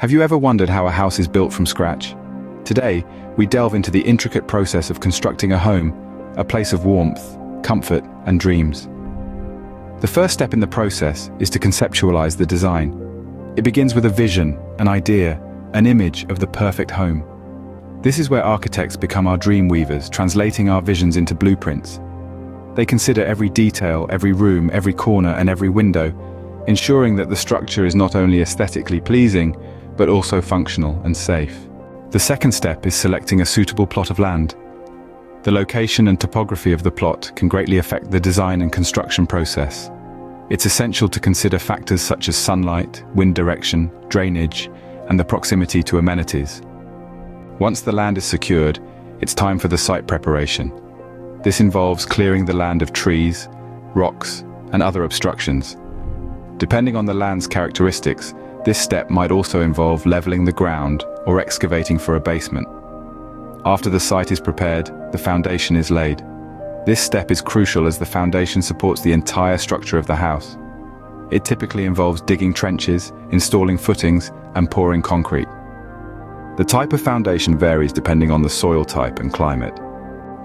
Have you ever wondered how a house is built from scratch? Today, we delve into the intricate process of constructing a home, a place of warmth, comfort, and dreams. The first step in the process is to conceptualize the design. It begins with a vision, an idea, an image of the perfect home. This is where architects become our dream weavers, translating our visions into blueprints. They consider every detail, every room, every corner, and every window, ensuring that the structure is not only aesthetically pleasing, but also functional and safe. The second step is selecting a suitable plot of land. The location and topography of the plot can greatly affect the design and construction process. It's essential to consider factors such as sunlight, wind direction, drainage, and the proximity to amenities. Once the land is secured, it's time for the site preparation. This involves clearing the land of trees, rocks, and other obstructions. Depending on the land's characteristics, this step might also involve leveling the ground or excavating for a basement. After the site is prepared, the foundation is laid. This step is crucial as the foundation supports the entire structure of the house. It typically involves digging trenches, installing footings, and pouring concrete. The type of foundation varies depending on the soil type and climate.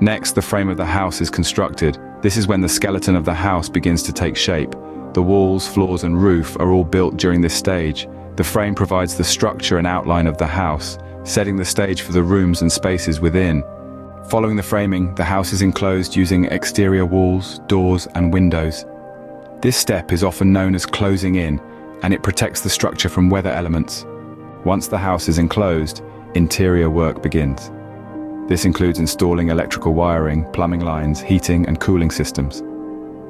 Next, the frame of the house is constructed. This is when the skeleton of the house begins to take shape. The walls, floors, and roof are all built during this stage. The frame provides the structure and outline of the house, setting the stage for the rooms and spaces within. Following the framing, the house is enclosed using exterior walls, doors, and windows. This step is often known as closing in, and it protects the structure from weather elements. Once the house is enclosed, interior work begins. This includes installing electrical wiring, plumbing lines, heating, and cooling systems.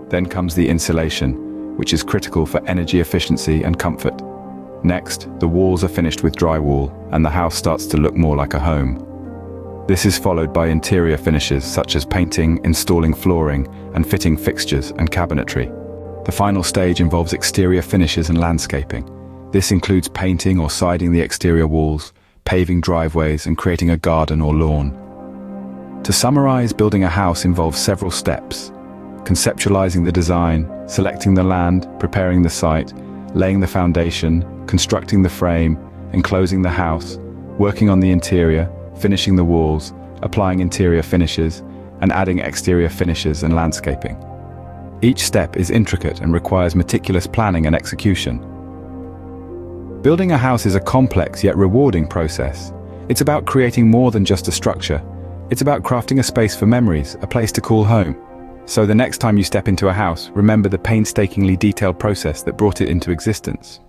Then comes the insulation, which is critical for energy efficiency and comfort. Next, the walls are finished with drywall, and the house starts to look more like a home. This is followed by interior finishes such as painting, installing flooring, and fitting fixtures and cabinetry. The final stage involves exterior finishes and landscaping. This includes painting or siding the exterior walls, paving driveways, and creating a garden or lawn. To summarize, building a house involves several steps: conceptualizing the design, selecting the land, preparing the site, laying the foundation, constructing the frame, enclosing the house, working on the interior, finishing the walls, applying interior finishes, and adding exterior finishes and landscaping. Each step is intricate and requires meticulous planning and execution. Building a house is a complex yet rewarding process. It's about creating more than just a structure. It's about crafting a space for memories, a place to call home. So the next time you step into a house, remember the painstakingly detailed process that brought it into existence.